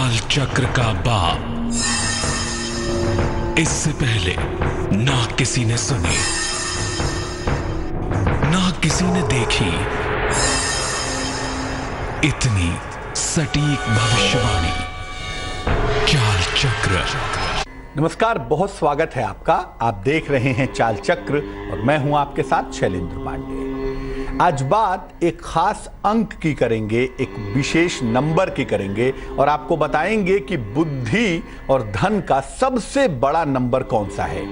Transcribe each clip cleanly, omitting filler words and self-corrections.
चाल चक्र का बाप। इससे पहले ना किसी ने सुनी, ना किसी ने देखी इतनी सटीक भविष्यवाणी। चाल चक्र। नमस्कार, बहुत स्वागत है आपका। आप देख रहे हैं चाल चक्र और मैं हूं आपके साथ शैलेंद्र पांडे। आज बात एक खास अंक की करेंगे, एक विशेष नंबर की करेंगे और आपको बताएंगे कि बुद्धि और धन का सबसे बड़ा नंबर कौन सा है,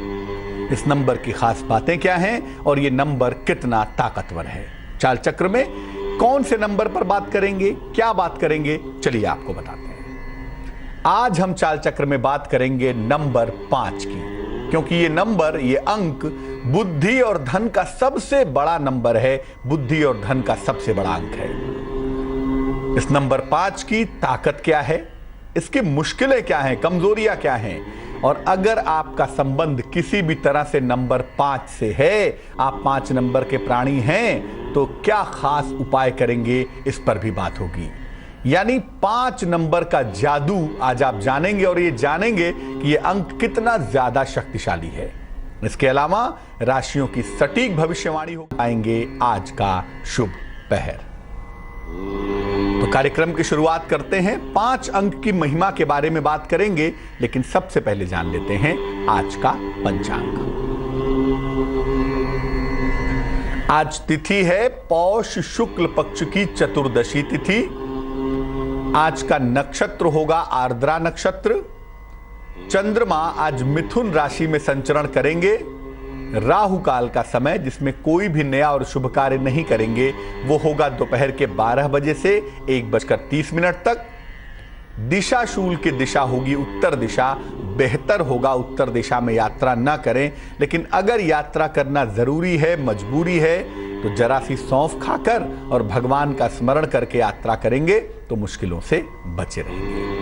इस नंबर की खास बातें क्या हैं और ये नंबर कितना ताकतवर है। चाल चक्र में कौन से नंबर पर बात करेंगे, क्या बात करेंगे, चलिए आपको बताते हैं। आज हम चाल चक्र में बात करेंगे नंबर 5 की, क्योंकि ये नंबर, ये अंक बुद्धि और धन का सबसे बड़ा नंबर है। बुद्धि और धन का सबसे बड़ा अंक है। इस नंबर 5 की ताकत क्या है, इसकी मुश्किलें क्या हैं, कमजोरियां क्या हैं, और अगर आपका संबंध किसी भी तरह से नंबर 5 से है, आप 5 नंबर के प्राणी हैं, तो क्या खास उपाय करेंगे, इस पर भी बात होगी। यानी 5 नंबर का जादू आज आप जानेंगे और ये जानेंगे कि ये अंक कितना ज्यादा शक्तिशाली है। इसके अलावा राशियों की सटीक भविष्यवाणी हो पाएंगे आज का शुभ पहर। तो कार्यक्रम की शुरुआत करते हैं। 5 अंक की महिमा के बारे में बात करेंगे, लेकिन सबसे पहले जान लेते हैं आज का पंचांग। आज तिथि है पौष शुक्ल पक्ष की चतुर्दशी तिथि। आज का नक्षत्र होगा आर्द्रा नक्षत्र। चंद्रमा आज मिथुन राशि में संचरण करेंगे। राहु काल का समय, जिसमें कोई भी नया और शुभ कार्य नहीं करेंगे, वो होगा दोपहर के 12 बजे से 1:30 तक। दिशा शूल की दिशा होगी उत्तर दिशा। बेहतर होगा उत्तर दिशा में यात्रा ना करें, लेकिन अगर यात्रा करना जरूरी है, मजबूरी है, तो जरा सी सौंफ खाकर और भगवान का स्मरण करके यात्रा करेंगे तो मुश्किलों से बचे रहेंगे।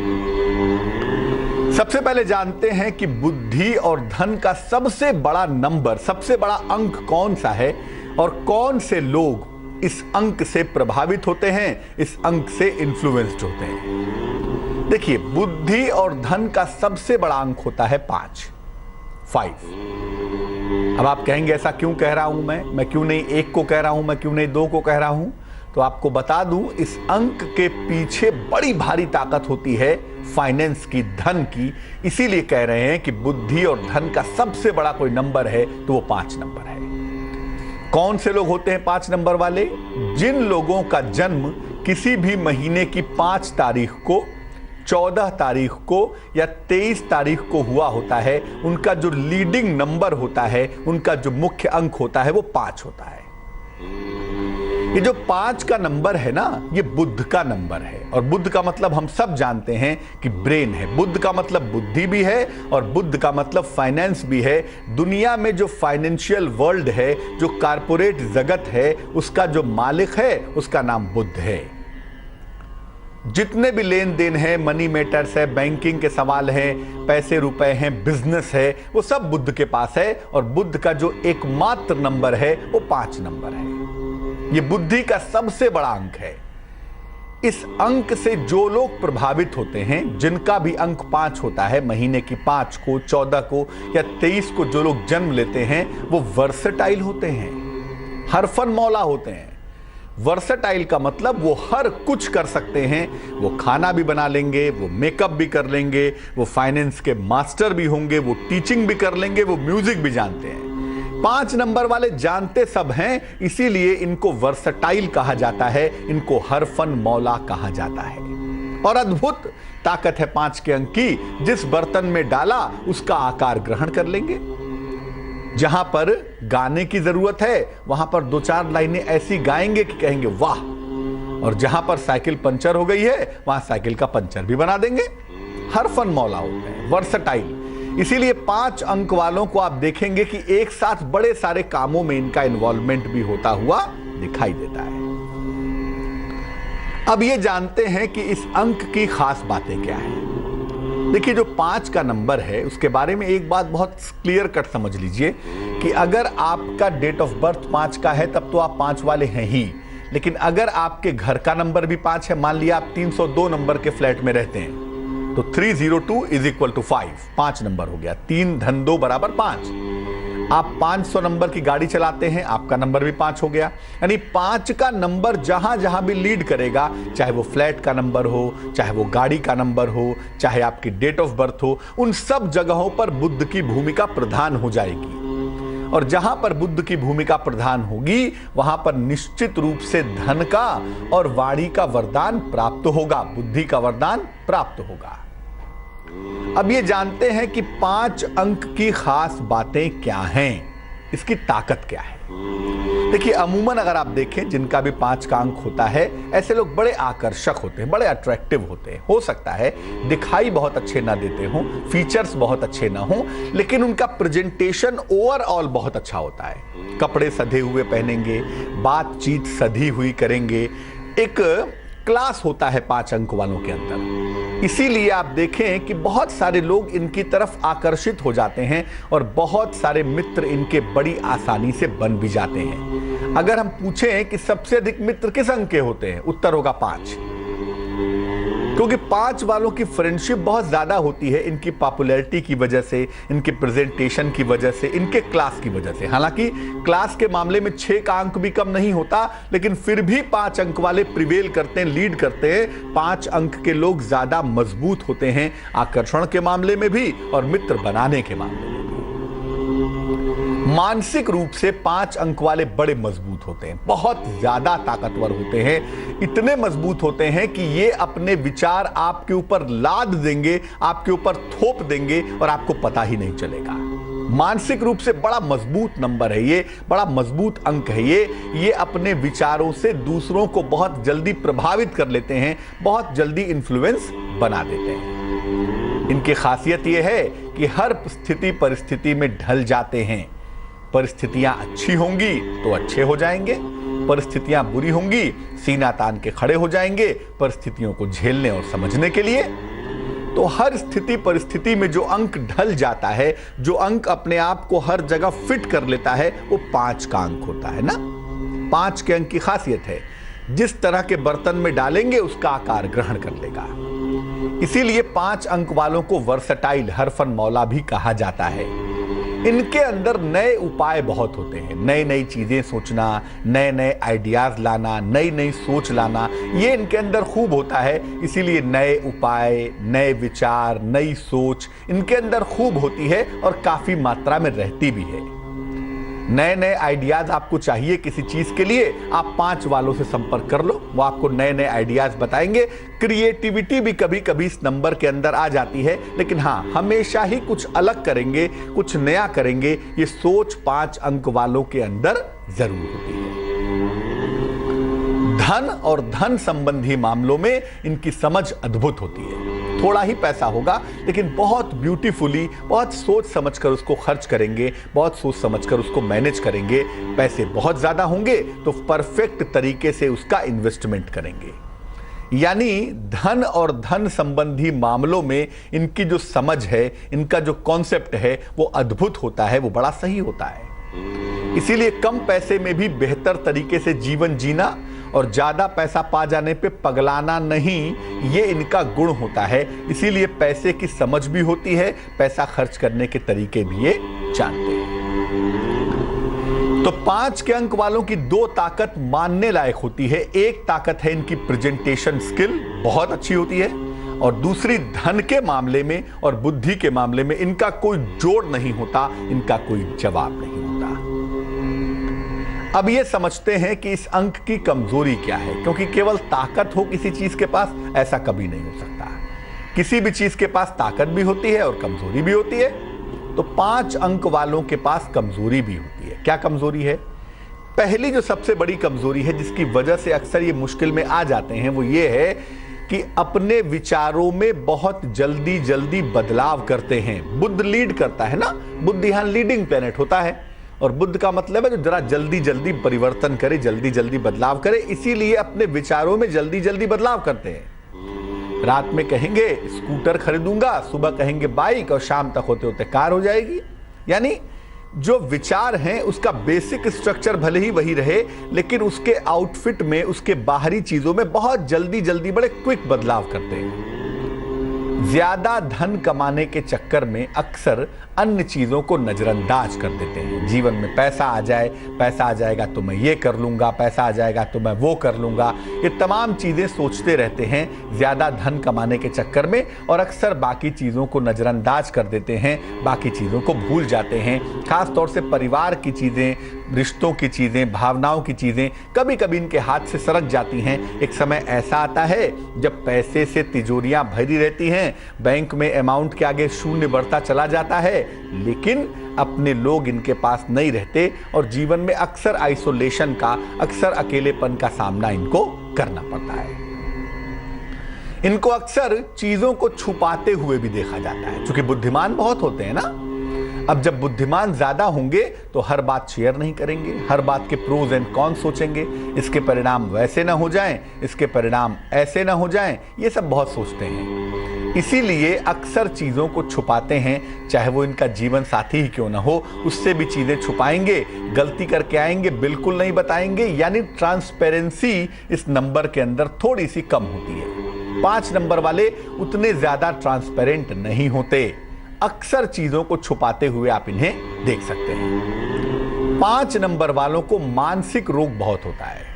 सबसे पहले जानते हैं कि बुद्धि और धन का सबसे बड़ा नंबर, सबसे बड़ा अंक कौन सा है और कौन से लोग इस अंक से प्रभावित होते हैं, इस अंक से इन्फ्लुएंस्ड होते हैं। देखिए, बुद्धि और धन का सबसे बड़ा अंक होता है 5। अब आप कहेंगे ऐसा क्यों कह रहा हूं मैं क्यों नहीं 1 को कह रहा हूं, मैं क्यों नहीं 2 को कह रहा हूं। तो आपको बता दूं, इस अंक के पीछे बड़ी भारी ताकत होती है फाइनेंस की, धन की। इसीलिए कह रहे हैं कि बुद्धि और धन का सबसे बड़ा कोई नंबर है तो वो 5 नंबर है। कौन से लोग होते हैं 5 नंबर वाले? जिन लोगों का जन्म किसी भी महीने की 5 तारीख को, 14 तारीख को या 23 तारीख को हुआ होता है, उनका जो लीडिंग नंबर होता है, उनका जो मुख्य अंक होता है, वो 5 होता है। ये जो 5 का नंबर है ना, ये बुध का नंबर है। और बुध का मतलब हम सब जानते हैं कि ब्रेन है। बुध का मतलब बुद्धि भी है और बुध का मतलब फाइनेंस भी है। दुनिया में जो फाइनेंशियल वर्ल्ड है, जो कारपोरेट जगत है, उसका जो मालिक है, उसका नाम बुध है। जितने भी लेन देन है, मनी मैटर्स है, बैंकिंग के सवाल हैं, पैसे रुपए हैं, बिजनेस है, वो सब बुध के पास है। और बुध का जो एकमात्र नंबर है वो 5 नंबर है। ये बुद्धि का सबसे बड़ा अंक है। इस अंक से जो लोग प्रभावित होते हैं, जिनका भी अंक 5 होता है, महीने की 5 को, 14 को या 23 को जो लोग जन्म लेते हैं, वो वर्सेटाइल होते हैं, हरफन मौला होते हैं। वर्सेटाइल का मतलब वो हर कुछ कर सकते हैं। वो खाना भी बना लेंगे, वो मेकअप भी कर लेंगे, वो फाइनेंस के मास्टर भी होंगे, वो टीचिंग भी कर लेंगे, वो म्यूजिक भी जानते हैं। 5 नंबर वाले जानते सब हैं, इसीलिए इनको वर्सेटाइल कहा जाता है, इनको हरफन मौला कहा जाता है। और अद्भुत ताकत है 5 के अंक की। जिस बर्तन में डाला उसका आकार ग्रहण कर लेंगे। जहां पर गाने की जरूरत है, वहां पर 2-4 लाइनें ऐसी गाएंगे कि कहेंगे वाह। और जहां पर साइकिल पंचर हो गई है, वहां साइकिल का पंचर भी बना देंगे। हरफन मौला होते हैं, वर्सेटाइल। इसीलिए 5 अंक वालों को आप देखेंगे कि एक साथ बड़े सारे कामों में इनका इन्वॉल्वमेंट भी होता हुआ दिखाई देता है। अब ये जानते हैं कि इस अंक की खास बातें क्या हैं। देखिए, जो 5 का नंबर है, उसके बारे में एक बात बहुत क्लियर कट समझ लीजिए कि अगर आपका डेट ऑफ बर्थ 5 का है, तब तो आप 5 वाले हैं ही। लेकिन अगर आपके घर का नंबर भी 5 है, मान लिया आप 302 नंबर के फ्लैट में रहते हैं, तो 302 इज इक्वल टू 5, 5 नंबर हो गया। 3 धन 2 बराबर 5। आप 500 नंबर की गाड़ी चलाते हैं, आपका नंबर भी 5 हो गया। यानी 5 का नंबर जहां जहां भी लीड करेगा, चाहे वो फ्लैट का नंबर हो, चाहे वो गाड़ी का नंबर हो, चाहे आपकी डेट ऑफ बर्थ हो, उन सब जगहों पर बुध की भूमिका प्रधान हो जाएगी। और जहां पर बुध की भूमिका प्रधान होगी, वहां पर निश्चित रूप से धन का और वाणी का वरदान प्राप्त होगा, बुद्धि का वरदान प्राप्त होगा। अब ये जानते हैं कि 5 अंक की खास बातें क्या हैं, इसकी ताकत क्या है। देखिए, अमूमन अगर आप देखें, जिनका भी 5 का अंक होता है, ऐसे लोग बड़े आकर्षक होते हैं, बड़े अट्रैक्टिव होते हैं। हो सकता है दिखाई बहुत अच्छे ना देते हों, फीचर्स बहुत अच्छे ना हों, लेकिन उनका प्रेजेंटेशन ओवरऑल बहुत अच्छा होता है। कपड़े सधे हुए पहनेंगे, बातचीत सधी हुई करेंगे, एक क्लास होता है 5 अंक वालों के अंदर। इसीलिए आप देखें कि बहुत सारे लोग इनकी तरफ आकर्षित हो जाते हैं और बहुत सारे मित्र इनके बड़ी आसानी से बन भी जाते हैं। अगर हम पूछें कि सबसे अधिक मित्र किस अंक के होते हैं, उत्तर होगा 5, क्योंकि 5 वालों की फ्रेंडशिप बहुत ज्यादा होती है, इनकी पॉपुलैरिटी की वजह से, इनके प्रेजेंटेशन की वजह से, इनके क्लास की वजह से। हालांकि क्लास के मामले में 6 का अंक भी कम नहीं होता, लेकिन फिर भी 5 अंक वाले प्रिवेल करते हैं, लीड करते हैं। 5 अंक के लोग ज्यादा मजबूत होते हैं, आकर्षण के मामले में भी और मित्र बनाने के मामले में। मानसिक रूप से 5 अंक वाले बड़े मजबूत होते हैं, बहुत ज्यादा ताकतवर होते हैं, इतने मजबूत होते हैं कि ये अपने विचार आपके ऊपर लाद देंगे, आपके ऊपर थोप देंगे और आपको पता ही नहीं चलेगा। मानसिक रूप से बड़ा मजबूत नंबर है ये, बड़ा मजबूत अंक है ये अपने विचारों से दूसरों को बहुत जल्दी प्रभावित कर लेते हैं, बहुत जल्दी इन्फ्लुएंस बना देते हैं। इनकी खासियत यह है कि हर स्थिति परिस्थिति में ढल जाते हैं। परिस्थितियां अच्छी होंगी तो अच्छे हो जाएंगे, परिस्थितियां बुरी होंगी सीना तान के खड़े हो जाएंगे परिस्थितियों को झेलने और समझने के लिए। तो हर स्थिति परिस्थिति में जो अंक ढल जाता है, जो अंक अपने आप को हर जगह फिट कर लेता है, वो 5 का अंक होता है ना। 5 के अंक की खासियत है, जिस तरह के बर्तन में डालेंगे उसका आकार ग्रहण कर लेगा। इसीलिए 5 अंक वालों को वर्सटाइल, हरफन मौला भी कहा जाता है। इनके अंदर नए उपाय बहुत होते हैं, नई नई चीजें सोचना, नए नए आइडियाज लाना, नई नई सोच लाना, ये इनके अंदर खूब होता है। इसीलिए नए उपाय, नए विचार, नई सोच इनके अंदर खूब होती है और काफी मात्रा में रहती भी है। नए नए आइडियाज आपको चाहिए किसी चीज के लिए, आप 5 वालों से संपर्क कर लो, वो आपको नए नए आइडियाज बताएंगे। क्रिएटिविटी भी कभी कभी इस नंबर के अंदर आ जाती है, लेकिन हाँ, हमेशा ही कुछ अलग करेंगे, कुछ नया करेंगे, ये सोच 5 अंक वालों के अंदर जरूर होती है। धन और धन संबंधी मामलों में इनकी समझ अद्भुत होती है। थोड़ा ही पैसा होगा, लेकिन बहुत ब्यूटीफुली, बहुत सोच समझकर उसको खर्च करेंगे, बहुत सोच समझकर उसको मैनेज करेंगे। पैसे बहुत ज्यादा होंगे तो परफेक्ट तरीके से उसका इन्वेस्टमेंट करेंगे। यानी धन और धन संबंधी मामलों में इनकी जो समझ है, इनका जो कॉन्सेप्ट है, वो अद्भुत होता है, वो बड़ा सही होता है। इसीलिए कम पैसे में भी बेहतर तरीके से जीवन जीना और ज्यादा पैसा पा जाने पे पगलाना नहीं, ये इनका गुण होता है। इसीलिए पैसे की समझ भी होती है, पैसा खर्च करने के तरीके भी ये जानते हैं। तो 5 के अंक वालों की 2 ताकत मानने लायक होती है। एक ताकत है इनकी प्रेजेंटेशन स्किल, बहुत अच्छी होती है, और दूसरी धन के मामले में और बुद्धि के मामले में इनका कोई जोड़ नहीं होता, इनका कोई जवाब नहीं होता। अब ये समझते हैं कि इस अंक की कमजोरी क्या है, क्योंकि केवल ताकत हो किसी चीज के पास, ऐसा कभी नहीं हो सकता। किसी भी चीज के पास ताकत भी होती है और कमजोरी भी होती है। तो 5 अंक वालों के पास कमजोरी भी होती है। क्या कमजोरी है? पहली जो सबसे बड़ी कमजोरी है, जिसकी वजह से अक्सर ये मुश्किल में आ जाते हैं, वो ये है कि अपने विचारों में बहुत जल्दी जल्दी बदलाव करते हैं। बुध लीड करता है ना, बुध यहां लीडिंग प्लेनेट होता है, और बुध का मतलब है जो जरा जल्दी जल्दी परिवर्तन करे, जल्दी जल्दी बदलाव करे। इसीलिए अपने विचारों में जल्दी जल्दी बदलाव करते हैं। रात में कहेंगे स्कूटर खरीदूंगा, सुबह कहेंगे बाइक, और शाम तक होते होते कार हो जाएगी। यानी जो विचार हैं उसका बेसिक स्ट्रक्चर भले ही वही रहे, लेकिन उसके आउटफिट में, उसके बाहरी चीजों में बहुत जल्दी जल्दी बड़े क्विक बदलाव करते हैं। ज्यादा धन कमाने के चक्कर में अक्सर अन्य चीजों को नजरअंदाज कर देते हैं। जीवन में पैसा आ जाएगा तो मैं ये कर लूंगा, पैसा आ जाएगा तो मैं वो कर लूंगा, ये तमाम चीजें सोचते रहते हैं ज्यादा धन कमाने के चक्कर में, और अक्सर बाकी चीजों को नजरअंदाज कर देते हैं, बाकी चीजों को भूल जाते हैं। खास तौर से परिवार की चीजें, रिश्तों की चीजें, भावनाओं की चीजें कभी कभी इनके हाथ से सरक जाती हैं। एक समय ऐसा आता है जब पैसे से तिजोरियां भरी रहती हैं, बैंक में अमाउंट के आगे शून्य बढ़ता चला जाता है, लेकिन अपने लोग इनके पास नहीं रहते और जीवन में अक्सर आइसोलेशन का, अक्सर अकेलेपन का सामना इनको करना पड़ता है। इनको अक्सर चीजों को छुपाते हुए भी देखा जाता है, क्योंकि बुद्धिमान बहुत होते हैं ना। अब जब बुद्धिमान ज्यादा होंगे तो हर बात शेयर नहीं करेंगे, हर बात के प्रोज एंड कॉन्स सोचेंगे, इसके परिणाम वैसे ना हो जाएं, इसके परिणाम ऐसे ना हो जाएं, ये सब बहुत सोचते हैं। इसीलिए अक्सर चीजों को छुपाते हैं, चाहे वो इनका जीवन साथी ही क्यों ना हो, उससे भी चीजें छुपाएंगे, गलती करके आएंगे, बिल्कुल नहीं बताएंगे। यानी ट्रांसपेरेंसी इस नंबर के अंदर थोड़ी सी कम होती है। 5 नंबर वाले उतने ज्यादा ट्रांसपेरेंट नहीं होते, अक्सर चीजों को छुपाते हुए आप इन्हें देख सकते हैं। 5 नंबर वालों को मानसिक रोग बहुत होता है।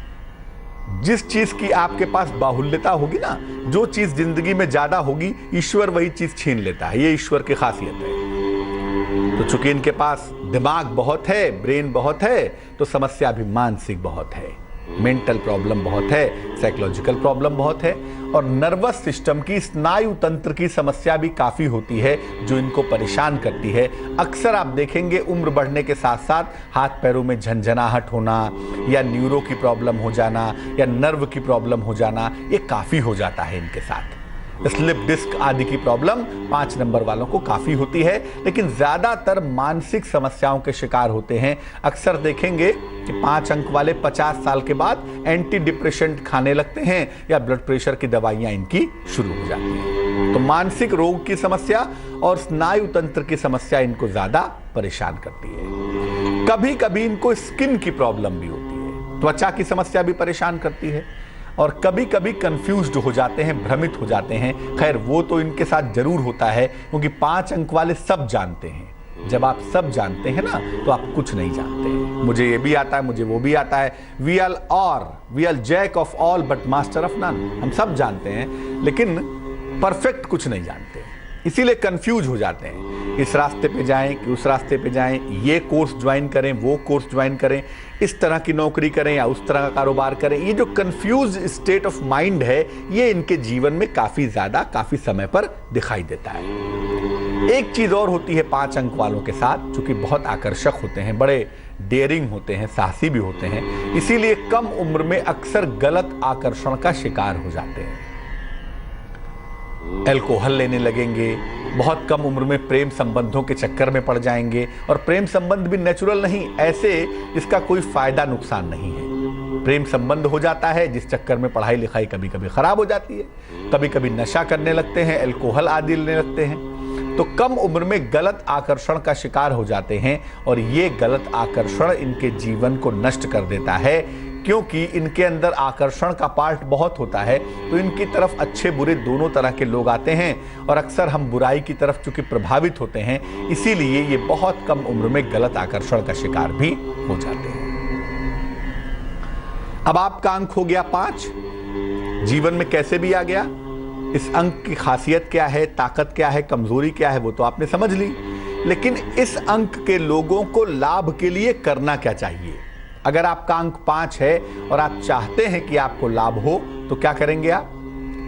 जिस चीज की आपके पास बाहुल्यता होगी ना, जो चीज जिंदगी में ज्यादा होगी, ईश्वर वही चीज छीन लेता है। ये ईश्वर की खासियत है। तो चूंकि इनके पास दिमाग बहुत है, ब्रेन बहुत है, तो समस्या भी मानसिक बहुत है, मेंटल प्रॉब्लम बहुत है, साइकोलॉजिकल प्रॉब्लम बहुत है, और नर्वस सिस्टम की, स्नायु तंत्र की समस्या भी काफी होती है जो इनको परेशान करती है। अक्सर आप देखेंगे उम्र बढ़ने के साथ साथ हाथ पैरों में झंझनाहट होना, या न्यूरो की प्रॉब्लम हो जाना, या नर्व की प्रॉब्लम हो जाना, ये काफी हो जाता है इनके साथ। स्लिप डिस्क आदि की प्रॉब्लम 5 नंबर वालों को काफी होती है, लेकिन ज्यादातर मानसिक समस्याओं के शिकार होते हैं। अक्सर देखेंगे कि 5 अंक वाले 50 साल के बाद एंटी डिप्रेशेंट खाने लगते हैं, या ब्लड प्रेशर की दवाइयां इनकी शुरू हो जाती हैं। तो मानसिक रोग की समस्या और स्नायु तंत्र की समस्या इनको ज्यादा परेशान करती है। कभी कभी इनको स्किन की प्रॉब्लम भी होती है, त्वचा की समस्या भी परेशान करती है, और कभी कभी कंफ्यूज्ड हो जाते हैं, भ्रमित हो जाते हैं। खैर वो तो इनके साथ जरूर होता है, क्योंकि 5 अंक वाले सब जानते हैं। जब आप सब जानते हैं ना, तो आप कुछ नहीं जानते हैं। मुझे ये भी आता है, मुझे वो भी आता है। We are jack of all but master of none. हम सब जानते हैं, लेकिन परफेक्ट कुछ नहीं जानते, इसीलिए कंफ्यूज हो जाते हैं। इस रास्ते पे जाएं कि उस रास्ते पे जाएं, ये कोर्स ज्वाइन करें, वो कोर्स ज्वाइन करें, इस तरह की नौकरी करें या उस तरह का कारोबार करें। ये जो कंफ्यूज स्टेट ऑफ माइंड है, ये इनके जीवन में काफी ज्यादा, काफी समय पर दिखाई देता है। एक चीज और होती है 5 अंक वालों के साथ, जो कि बहुत आकर्षक होते हैं, बड़े डेयरिंग होते हैं, साहसी भी होते हैं, इसीलिए कम उम्र में अक्सर गलत आकर्षण का शिकार हो जाते हैं। अल्कोहल लेने लगेंगे, बहुत कम उम्र में प्रेम संबंधों के चक्कर में पड़ जाएंगे, और प्रेम संबंध भी नेचुरल नहीं, ऐसे जिसका कोई फायदा नुकसान नहीं है। प्रेम संबंध हो जाता है जिस चक्कर में पढ़ाई लिखाई कभी कभी खराब हो जाती है, कभी कभी नशा करने लगते हैं, अल्कोहल आदि लेने लगते हैं। तो कम उम्र में गलत आकर्षण का शिकार हो जाते हैं, और ये गलत आकर्षण इनके जीवन को नष्ट कर देता है, क्योंकि इनके अंदर आकर्षण का पार्ट बहुत होता है। तो इनकी तरफ अच्छे बुरे दोनों तरह के लोग आते हैं, और अक्सर हम बुराई की तरफ चूंकि प्रभावित होते हैं, इसीलिए ये बहुत कम उम्र में गलत आकर्षण का शिकार भी हो जाते हैं। अब आपका अंक हो गया 5, जीवन में कैसे भी आ गया। इस अंक की खासियत क्या है, ताकत क्या है, कमजोरी क्या है, वो तो आपने समझ ली। लेकिन इस अंक के लोगों को लाभ के लिए करना क्या चाहिए। अगर आपका अंक 5 है और आप चाहते हैं कि आपको लाभ हो, तो क्या करेंगे आप,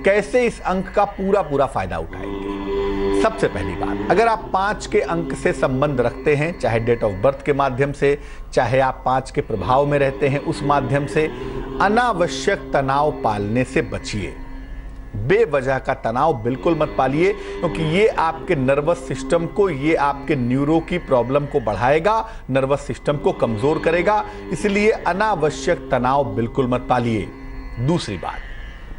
कैसे इस अंक का पूरा फायदा उठाएंगे। सबसे पहली बात, अगर आप 5 के अंक से संबंध रखते हैं, चाहे डेट ऑफ बर्थ के माध्यम से, चाहे आप 5 के प्रभाव में रहते हैं उस माध्यम से, अनावश्यक तनाव पालने से बचिए। बेवजह का तनाव बिल्कुल मत पालिए, क्योंकि ये आपके नर्वस सिस्टम को, ये आपके न्यूरो की प्रॉब्लम को बढ़ाएगा, नर्वस सिस्टम को कमजोर करेगा। इसलिए अनावश्यक तनाव बिल्कुल मत पालिए। दूसरी बात,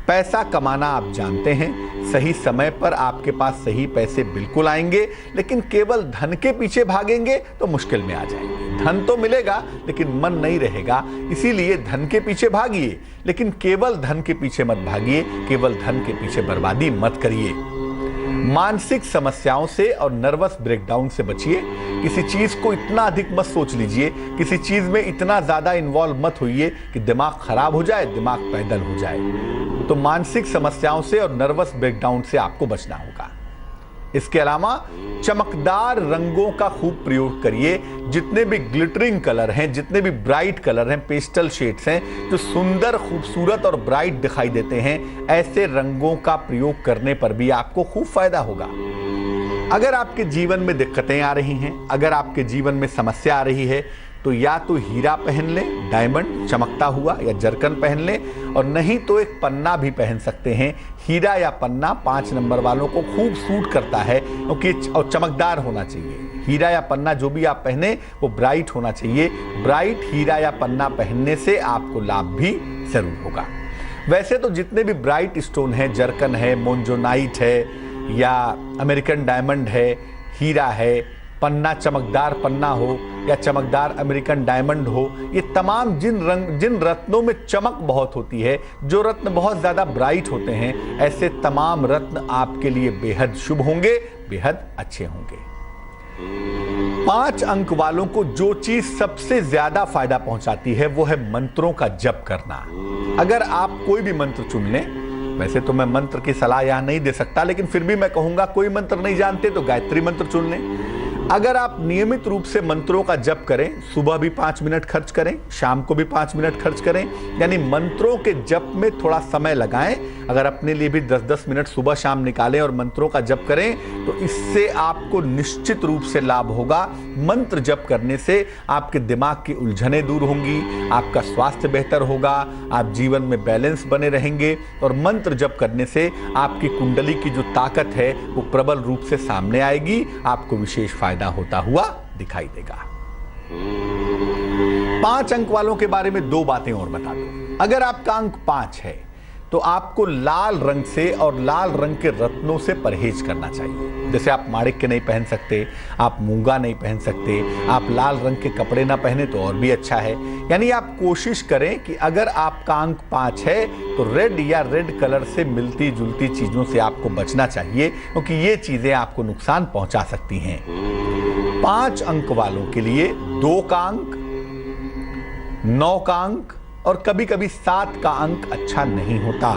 पैसा कमाना आप जानते हैं, सही समय पर आपके पास सही पैसे बिल्कुल आएंगे, लेकिन केवल धन के पीछे भागेंगे तो मुश्किल में आ जाएंगे। धन तो मिलेगा लेकिन मन नहीं रहेगा, इसीलिए धन के पीछे भागिए, लेकिन केवल धन के पीछे मत भागिए, केवल धन के पीछे बर्बादी मत करिए। मानसिक समस्याओं से और नर्वस ब्रेकडाउन से बचिए। किसी चीज को इतना अधिक मत सोच लीजिए, किसी चीज में इतना ज्यादा इन्वॉल्व मत होइए कि दिमाग खराब हो जाए, दिमाग पैदल हो जाए। तो मानसिक समस्याओं से और नर्वस ब्रेकडाउन से आपको बचना होगा। इसके अलावा चमकदार रंगों का खूब प्रयोग करिए। जितने भी ग्लिटरिंग कलर हैं, जितने भी ब्राइट कलर हैं, पेस्टल शेड्स हैं जो सुंदर, खूबसूरत और ब्राइट दिखाई देते हैं, ऐसे रंगों का प्रयोग करने पर भी आपको खूब फायदा होगा। अगर आपके जीवन में दिक्कतें आ रही हैं, अगर आपके जीवन में समस्या आ रही है, तो या तो हीरा पहन लें, डायमंड चमकता हुआ, या जरकन पहन लें, और नहीं तो एक पन्ना भी पहन सकते हैं। हीरा या पन्ना 5 नंबर वालों को खूब सूट करता है, क्योंकि और चमकदार होना चाहिए। हीरा या पन्ना जो भी आप पहने वो ब्राइट होना चाहिए। ब्राइट हीरा या पन्ना पहनने से आपको लाभ भी जरूर होगा। वैसे तो जितने भी ब्राइट स्टोन है, जरकन है, मोन्जोनाइट है, या अमेरिकन डायमंड है, हीरा है, पन्ना चमकदार पन्ना हो या चमकदार अमेरिकन डायमंड हो, ये तमाम जिन रत्नों में चमक बहुत होती है, जो रत्न बहुत ज्यादा ब्राइट होते हैं, ऐसे तमाम रत्न आपके लिए बेहद शुभ होंगे, बेहद अच्छे होंगे। 5 अंक वालों को जो चीज सबसे ज्यादा फायदा पहुंचाती है वो है मंत्रों का जप करना। अगर आप कोई भी मंत्र चुन लें, वैसे तो मैं मंत्र की सलाह यहां नहीं दे सकता, लेकिन फिर भी मैं कहूंगा कोई मंत्र नहीं जानते तो गायत्री मंत्र चुन लें। अगर आप नियमित रूप से मंत्रों का जप करें, सुबह भी 5 मिनट खर्च करें, शाम को भी 5 मिनट खर्च करें, यानी मंत्रों के जप में थोड़ा समय लगाएं। अगर अपने लिए भी 10-10 मिनट सुबह शाम निकालें और मंत्रों का जप करें, तो इससे आपको निश्चित रूप से लाभ होगा। मंत्र जप करने से आपके दिमाग की उलझनें दूर होंगी, आपका स्वास्थ्य बेहतर होगा, आप जीवन में बैलेंस बने रहेंगे, और मंत्र जप करने से आपकी कुंडली की जो ताकत है वो प्रबल रूप से सामने आएगी, आपको विशेष फायदा होता हुआ दिखाई देगा। 5 अंक वालों के बारे में 2 बातें और बता दूं। अगर आपका अंक 5 है तो आपको लाल रंग से और लाल रंग के रत्नों से परहेज करना चाहिए। जैसे आप माणिक्य नहीं पहन सकते, आप मूंगा नहीं पहन सकते, आप लाल रंग के कपड़े ना पहने तो और भी अच्छा है। यानी आप कोशिश करें कि अगर आपका अंक 5 है तो रेड या रेड कलर से मिलती जुलती चीजों से आपको बचना चाहिए, क्योंकि ये चीजें आपको नुकसान पहुंचा सकती हैं। 5 अंक वालों के लिए 2 का अंक, 9 का अंक और कभी कभी 7 का अंक अच्छा नहीं होता।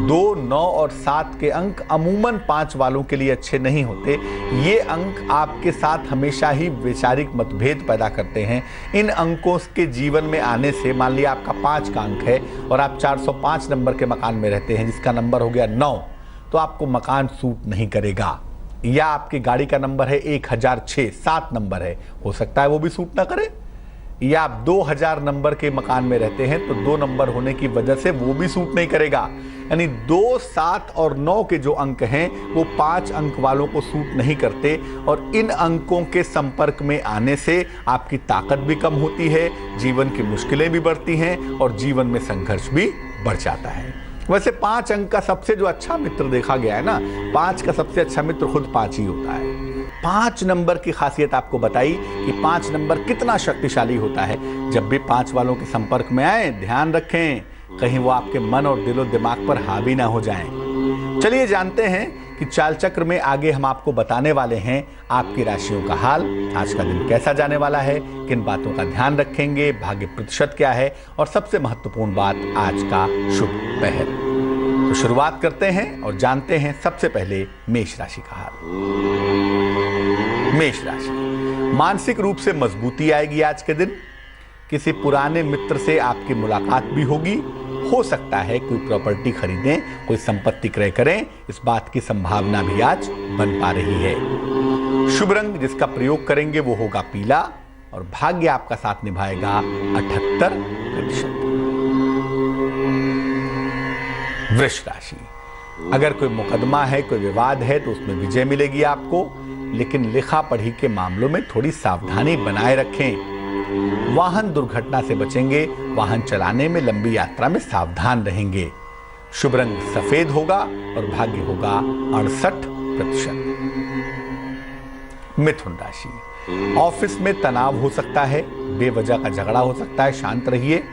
2, 9 और 7 के अंक अमूमन 5 वालों के लिए अच्छे नहीं होते। ये अंक आपके साथ हमेशा ही वैचारिक मतभेद पैदा करते हैं। इन अंकों के जीवन में आने से, मान लिया आपका 5 का अंक है और आप 405 नंबर के मकान में रहते हैं, जिसका नंबर हो गया 9, तो आपको मकान सूट नहीं करेगा। या आपकी गाड़ी का नंबर है 1006, 7 नंबर है, हो सकता है वो भी सूट ना करे। या आप 2000 नंबर के मकान में रहते हैं तो 2 नंबर होने की वजह से वो भी सूट नहीं करेगा। यानी 2, 7 और 9 के जो अंक हैं वो 5 अंक वालों को सूट नहीं करते, और इन अंकों के संपर्क में आने से आपकी ताकत भी कम होती है, जीवन की मुश्किलें भी बढ़ती हैं और जीवन में संघर्ष भी बढ़ जाता है। वैसे 5 अंक का सबसे जो अच्छा मित्र देखा गया है ना, 5 का सबसे अच्छा मित्र खुद 5 ही होता है। 5 नंबर की खासियत आपको बताई कि 5 नंबर कितना शक्तिशाली होता है। जब भी 5 वालों के संपर्क में आए, ध्यान रखें कहीं वो आपके मन और दिलो दिमाग पर हावी ना हो जाएं। चलिए जानते हैं कि चाल चक्र में आगे हम आपको बताने वाले हैं आपकी राशियों का हाल, आज का दिन कैसा जाने वाला है, किन बातों का ध्यान रखेंगे, भाग्य प्रतिशत क्या है, और सबसे महत्वपूर्ण बात, आज का शुभ पहर। तो शुरुआत करते हैं और जानते हैं सबसे पहले मेष राशि का हाल। मेष राशि, मानसिक रूप से मजबूती आएगी आज के दिन। किसी पुराने मित्र से आपकी मुलाकात भी होगी। हो सकता है कोई प्रॉपर्टी खरीदें, कोई संपत्ति क्रय करें, इस बात की संभावना भी आज बन पा रही है। शुभ रंग जिसका प्रयोग करेंगे वो होगा पीला, और भाग्य आपका साथ निभाएगा 78%। वृष राशि, अगर कोई मुकदमा है, कोई विवाद है तो उसमें विजय मिलेगी आपको, लेकिन लिखा पढ़ी के मामलों में थोड़ी सावधानी बनाए रखें। वाहन दुर्घटना से बचेंगे, वाहन चलाने में, लंबी यात्रा में सावधान रहेंगे। शुभ रंग सफेद होगा और भाग्य होगा 68%। मिथुन राशि, ऑफिस में तनाव हो सकता है, बेवजह का झगड़ा हो सकता है, शांत रहिए,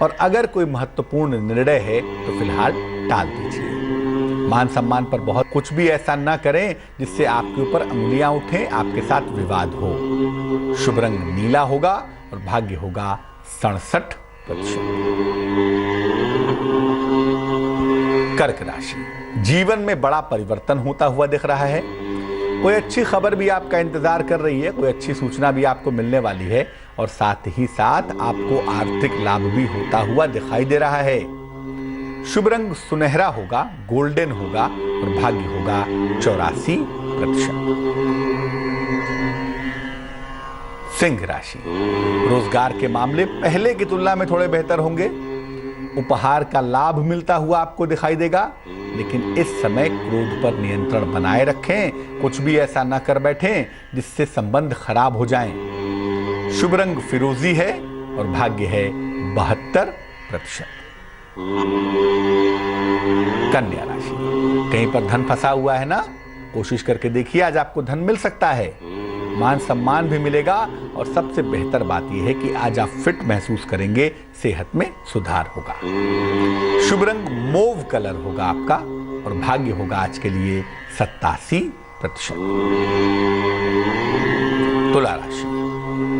और अगर कोई महत्वपूर्ण निर्णय है तो फिलहाल टाल दीजिए। मान सम्मान पर बहुत कुछ भी ऐसा ना करें जिससे आपके ऊपर अंगुलियां उठें, आपके साथ विवाद हो। शुभ रंग नीला होगा और भाग्य होगा 67%। कर्क राशि, जीवन में बड़ा परिवर्तन होता हुआ दिख रहा है। कोई अच्छी खबर भी आपका इंतजार कर रही है, कोई अच्छी सूचना भी आपको मिलने वाली है और साथ ही साथ आपको आर्थिक लाभ भी होता हुआ दिखाई दे रहा है। शुभ रंग सुनहरा होगा, गोल्डन होगा और भाग्य होगा 84%। सिंह राशि, रोजगार के मामले पहले की तुलना में थोड़े बेहतर होंगे। उपहार का लाभ मिलता हुआ आपको दिखाई देगा, लेकिन इस समय क्रोध पर नियंत्रण बनाए रखें। कुछ भी ऐसा ना कर बैठें जिससे संबंध खराब हो जाएं। शुभ रंग फिरोजी है और भाग्य है 72%। कन्या राशि, कहीं पर धन फंसा हुआ है ना, कोशिश करके देखिए, आज आपको धन मिल सकता है। मान सम्मान भी मिलेगा और सबसे बेहतर बात यह है कि आज आप फिट महसूस करेंगे, सेहत में सुधार होगा। शुभ रंग मोव कलर होगा आपका और भाग्य होगा आज के लिए 87%। तुला राशि,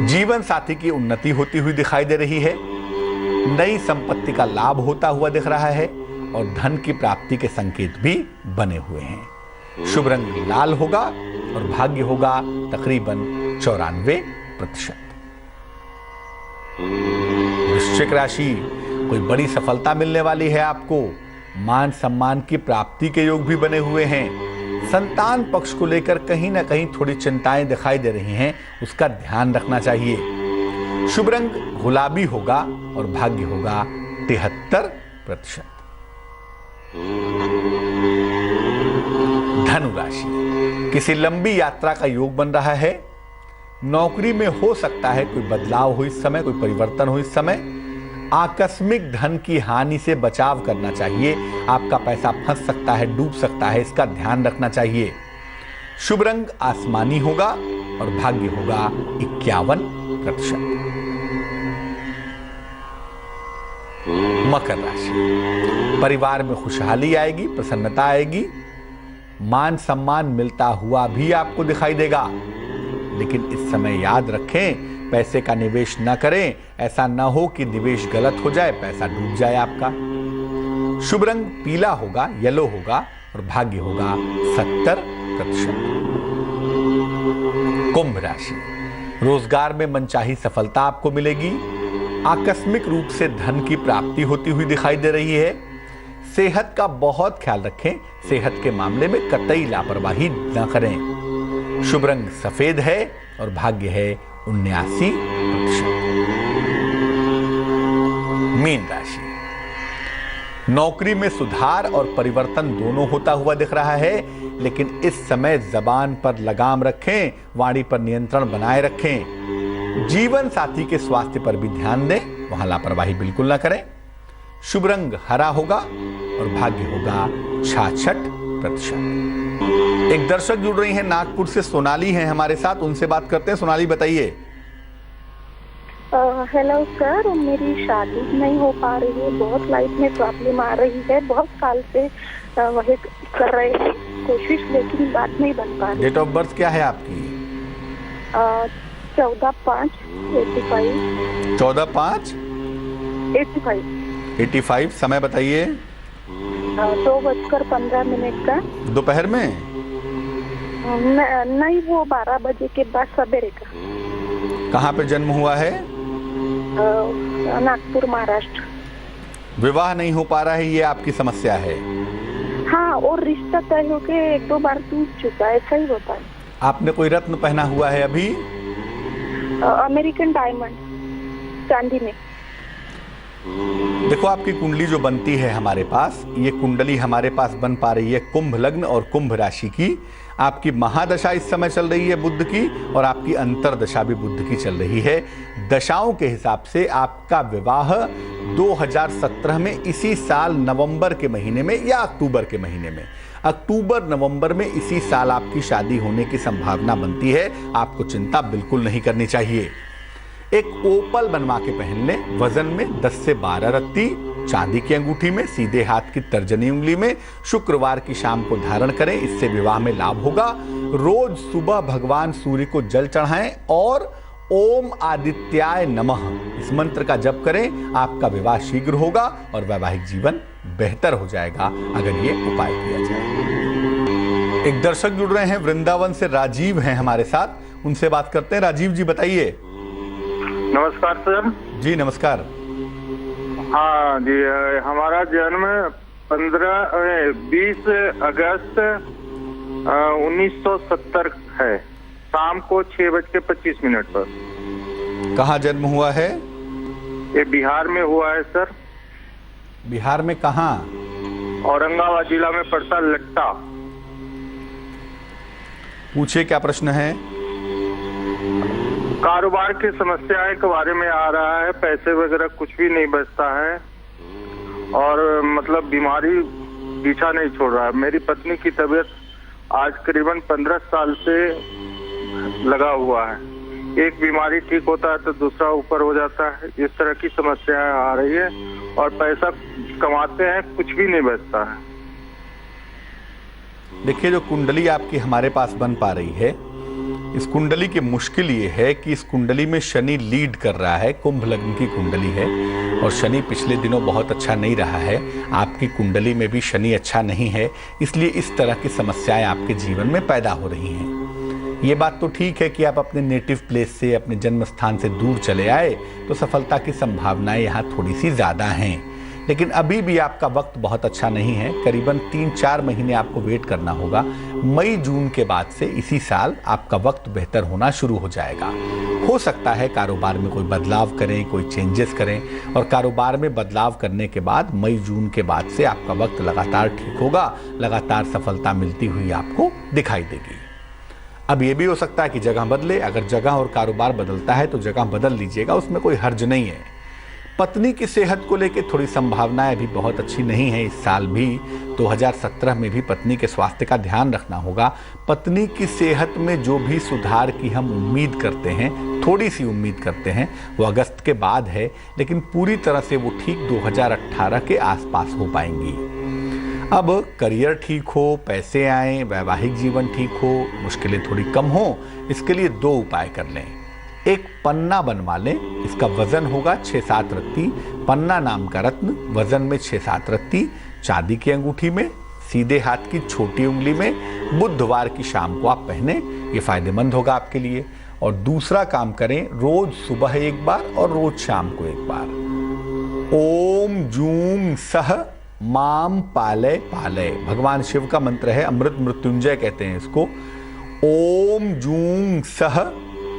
जीवन साथी की उन्नति होती हुई दिखाई दे रही है। नई संपत्ति का लाभ होता हुआ दिख रहा है और धन की प्राप्ति के संकेत भी बने हुए हैं। शुभ रंग लाल होगा और भाग्य होगा तकरीबन 94%। वृश्चिक राशि, कोई बड़ी सफलता मिलने वाली है आपको। मान सम्मान की प्राप्ति के योग भी बने हुए हैं। संतान पक्ष को लेकर कहीं ना कहीं थोड़ी चिंताएं दिखाई दे रही हैं, उसका ध्यान रखना चाहिए। शुभ रंग गुलाबी होगा और भाग्य होगा 73%। धनु राशि, किसी लंबी यात्रा का योग बन रहा है। नौकरी में हो सकता है कोई बदलाव हो इस समय, कोई परिवर्तन हो इस समय। आकस्मिक धन की हानि से बचाव करना चाहिए। आपका पैसा फंस सकता है, डूब सकता है, इसका ध्यान रखना चाहिए। शुभ रंग आसमानी होगा और भाग्य होगा 51%। मकर राशि, परिवार में खुशहाली आएगी, प्रसन्नता आएगी। मान सम्मान मिलता हुआ भी आपको दिखाई देगा, लेकिन इस समय याद रखें, पैसे का निवेश न करें। ऐसा न हो कि निवेश गलत हो जाए, पैसा डूब जाए आपका। शुभ रंग पीला होगा, येलो होगा और भाग्य होगा 70%। कुंभ राशि, रोजगार में मनचाही सफलता आपको मिलेगी। आकस्मिक रूप से धन की प्राप्ति होती हुई दिखाई दे रही है। सेहत का बहुत ख्याल रखें, सेहत के मामले में कतई लापरवाही न करें। शुभ रंग सफेद है और भाग्य है 79%। मीन राशि, नौकरी में सुधार और परिवर्तन दोनों होता हुआ दिख रहा है, लेकिन इस समय जबान पर लगाम रखें, वाणी पर नियंत्रण बनाए रखें। जीवन साथी के स्वास्थ्य पर भी ध्यान दें, वहां लापरवाही बिल्कुल ना करें। शुभ रंग हरा होगा और भाग्य होगा 66%। एक दर्शक जुड़ रही हैं नागपुर से, सोनाली हैं हमारे साथ, उनसे बात करते हैं। सोनाली बताइए। हेलो सर, मेरी शादी नहीं हो पा रही है, बहुत लाइफ में प्रॉब्लम आ रही है। बहुत साल से वही कर रहे हैं कोशिश, लेकिन बात नहीं बन पा रही। डेट ऑफ बर्थ क्या है आपकी? 14/5/85। 14/5/85। समय बताइए। 2:15 का। दोपहर में? नहीं, वो 12 बजे के बाद सवेरे का। कहाँ पे जन्म हुआ है? नागपुर, महाराष्ट्र। विवाह नहीं हो पा रहा है, ये आपकी समस्या है? हाँ, और रिश्ता तय होके 1-2 बार टूट चुका है, ऐसा ही होता है। आपने कोई रत्न पहना हुआ है अभी? अमेरिकन डायमंड, चांदी में। देखो, आपकी कुंडली जो बनती है हमारे पास, ये कुंडली हमारे पास बन पा रही है कुंभ लग्न और कुंभ राशि की। आपकी महादशा इस समय चल रही है बुध की, और आपकी अंतरदशा भी बुध की चल रही है। दशाओं के हिसाब से आपका विवाह 2017 में, इसी साल नवंबर के महीने में या अक्टूबर के महीने में, अक्टूबर नवंबर में इसी साल आपकी शादी होने की संभावना बनती है। आपको चिंता बिल्कुल नहीं करनी चाहिए। एक ओपल बनवा के पहन लें, वजन में 10 से 12 रत्ती, चांदी की अंगूठी में, सीधे हाथ की तर्जनी उंगली में, शुक्रवार की शाम को धारण करें, इससे विवाह में लाभ होगा। रोज सुबह भगवान सूर्य को जल चढ़ाएं और ओम आदित्याय नमः इस मंत्र का जप करें। आपका विवाह शीघ्र होगा और वैवाहिक जीवन बेहतर हो जाएगा अगर ये उपाय किया जाए। एक दर्शक जुड़ रहे हैं वृंदावन से, राजीव हैं हमारे साथ, उनसे बात करते हैं। राजीव जी बताइए। नमस्कार सर। जी नमस्कार। हाँ जी, हमारा जन्म 20 अगस्त 1970 है, शाम को 6:25 पर। कहाँ जन्म हुआ है? ये बिहार में हुआ है सर। बिहार में कहाँ? औरंगाबाद जिला में पड़ता लट्टा। पूछिए क्या प्रश्न है? कारोबार की समस्याएं के बारे में आ रहा है, पैसे वगैरह कुछ भी नहीं बचता है और मतलब बीमारी पीछा नहीं छोड़ रहा है। मेरी पत्नी की तबीयत आज करीबन 15 साल से लगा हुआ है, एक बीमारी ठीक होता है तो दूसरा ऊपर हो जाता है। इस तरह की समस्याएं आ रही है और पैसा कमाते हैं कुछ भी नहीं बचता है। देखिए, जो कुंडली आपकी हमारे पास बन पा रही है, इस कुंडली की मुश्किल ये है कि इस कुंडली में शनि लीड कर रहा है। कुंभ लग्न की कुंडली है और शनि पिछले दिनों बहुत अच्छा नहीं रहा है। आपकी कुंडली में भी शनि अच्छा नहीं है, इसलिए इस तरह की समस्याएं आपके जीवन में पैदा हो रही हैं। ये बात तो ठीक है कि आप अपने नेटिव प्लेस से, अपने जन्म स्थान से दूर चले आए तो सफलता की संभावनाएं यहाँ थोड़ी सी ज़्यादा हैं, लेकिन अभी भी आपका वक्त बहुत अच्छा नहीं है। करीबन 3-4 महीने आपको वेट करना होगा। मई जून के बाद से इसी साल आपका वक्त बेहतर होना शुरू हो जाएगा। हो सकता है कारोबार में कोई बदलाव करें, कोई चेंजेस करें और कारोबार में बदलाव करने के बाद मई जून के बाद से आपका वक्त लगातार ठीक होगा, लगातार सफलता मिलती हुई आपको दिखाई देगी। अब ये भी हो सकता है कि जगह बदले। अगर जगह और कारोबार बदलता है तो जगह बदल लीजिएगा, उसमें कोई हर्ज नहीं है। पत्नी की सेहत को लेकर थोड़ी संभावनाएं भी बहुत अच्छी नहीं है। इस साल भी 2017 में भी पत्नी के स्वास्थ्य का ध्यान रखना होगा। पत्नी की सेहत में जो भी सुधार की हम उम्मीद करते हैं, थोड़ी सी उम्मीद करते हैं, वो अगस्त के बाद है, लेकिन पूरी तरह से वो ठीक 2018 के आसपास हो पाएंगी। अब करियर ठीक हो, पैसे आए, वैवाहिक जीवन ठीक हो, मुश्किलें थोड़ी कम हो, इसके लिए 2 उपाय कर लें। एक पन्ना बनवा लें, इसका वजन होगा 6-7 रत्ती। पन्ना नाम का रत्न वजन में 6-7 रत्ती, चांदी की अंगूठी में, सीधे हाथ की छोटी उंगली में, बुधवार की शाम को आप पहने, ये फायदेमंद होगा आपके लिए। और दूसरा काम करें, रोज सुबह एक बार और रोज शाम को एक बार ओम जूम सह माम पालय पालय, भगवान शिव का मंत्र है, अमृत मृत्युंजय कहते हैं इसको। ओम जूम सह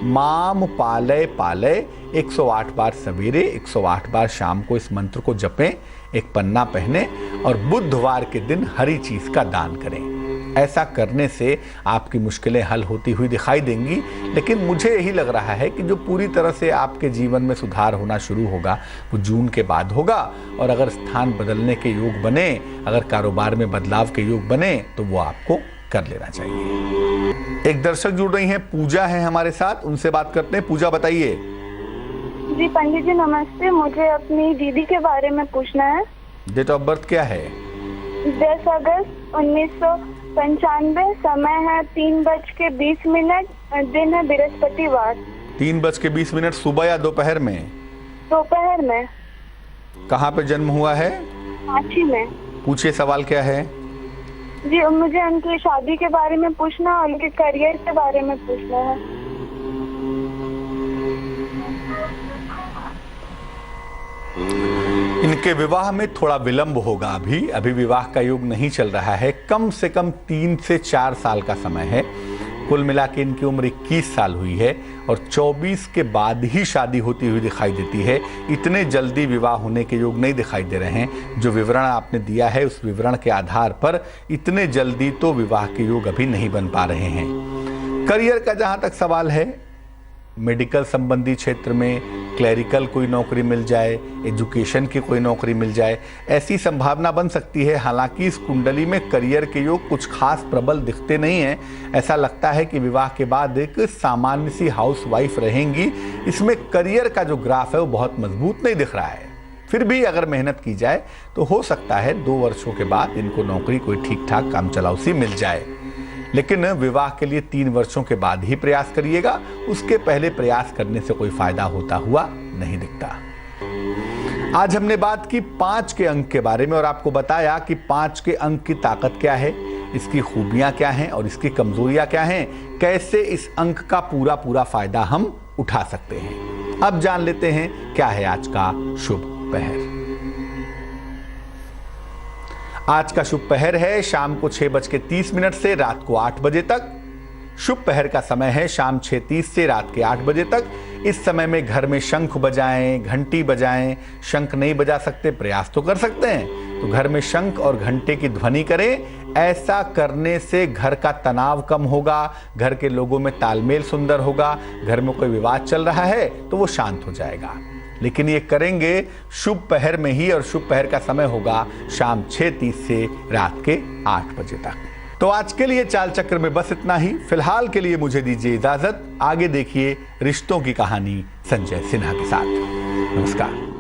माम पालय पालय 108 बार सवेरे, 108 बार शाम को इस मंत्र को जपें, एक पन्ना पहने और बुधवार के दिन हरी चीज का दान करें। ऐसा करने से आपकी मुश्किलें हल होती हुई दिखाई देंगी। लेकिन मुझे यही लग रहा है कि जो पूरी तरह से आपके जीवन में सुधार होना शुरू होगा वो जून के बाद होगा। और अगर स्थान बदलने के योग बने, अगर कारोबार में बदलाव के योग बने तो वो आपको कर लेना चाहिए। एक दर्शक जुड़ रही हैं, पूजा है हमारे साथ, उनसे बात करते हैं। पूजा बताइए। जी पंडित जी नमस्ते, मुझे अपनी दीदी के बारे में पूछना है। डेट ऑफ बर्थ क्या है? 10 अगस्त 1995, समय है 3:20, दिन है बृहस्पतिवार। 3:20 सुबह या दोपहर में? दोपहर में। कहाँ पे जन्म हुआ है? रांची में। पूछिए सवाल क्या है? जी मुझे उनकी शादी के बारे में पूछना और उनके करियर के बारे में पूछना है। इनके विवाह में थोड़ा विलंब होगा। अभी विवाह का योग नहीं चल रहा है। कम से कम 3 से 4 साल का समय है। कुल मिला के इनकी उम्र 21 साल हुई है और 24 के बाद ही शादी होती हुई दिखाई देती है। इतने जल्दी विवाह होने के योग नहीं दिखाई दे रहे हैं। जो विवरण आपने दिया है उस विवरण के आधार पर इतने जल्दी तो विवाह के योग अभी नहीं बन पा रहे हैं। करियर का जहाँ तक सवाल है, मेडिकल संबंधी क्षेत्र में क्लरिकल कोई नौकरी मिल जाए, एजुकेशन की कोई नौकरी मिल जाए, ऐसी संभावना बन सकती है। हालांकि इस कुंडली में करियर के योग कुछ खास प्रबल दिखते नहीं हैं। ऐसा लगता है कि विवाह के बाद एक सामान्य सी हाउसवाइफ रहेंगी। इसमें करियर का जो ग्राफ है वो बहुत मजबूत नहीं दिख रहा है। फिर भी अगर मेहनत की जाए तो हो सकता है 2 वर्षों के बाद इनको नौकरी कोई ठीक ठाक काम चलाऊ सी मिल जाए। लेकिन विवाह के लिए 3 वर्षों के बाद ही प्रयास करिएगा, उसके पहले प्रयास करने से कोई फायदा होता हुआ नहीं दिखता। आज हमने बात की 5 के अंक के बारे में और आपको बताया कि 5 के अंक की ताकत क्या है, इसकी खूबियां क्या हैं और इसकी कमजोरियां क्या हैं, कैसे इस अंक का पूरा फायदा हम उठा सकते हैं। अब जान लेते हैं क्या है आज का शुभ पहर। आज का शुभ पहर है शाम को 6:30 से रात को 8 बजे तक। शुभ पहर का समय है शाम 6:30 से रात के 8 बजे तक। इस समय में घर में शंख बजाएं, घंटी बजाएं। शंख नहीं बजा सकते, प्रयास तो कर सकते हैं, तो घर में शंख और घंटे की ध्वनि करें। ऐसा करने से घर का तनाव कम होगा, घर के लोगों में तालमेल सुंदर होगा, घर में कोई विवाद चल रहा है तो वो शांत हो जाएगा। लेकिन ये करेंगे शुभ पहर में ही और शुभ पहर का समय होगा शाम 6:30 से रात के 8 बजे तक। तो आज के लिए चाल चक्र में बस इतना ही। फिलहाल के लिए मुझे दीजिए इजाजत। आगे देखिए रिश्तों की कहानी संजय सिन्हा के साथ। नमस्कार।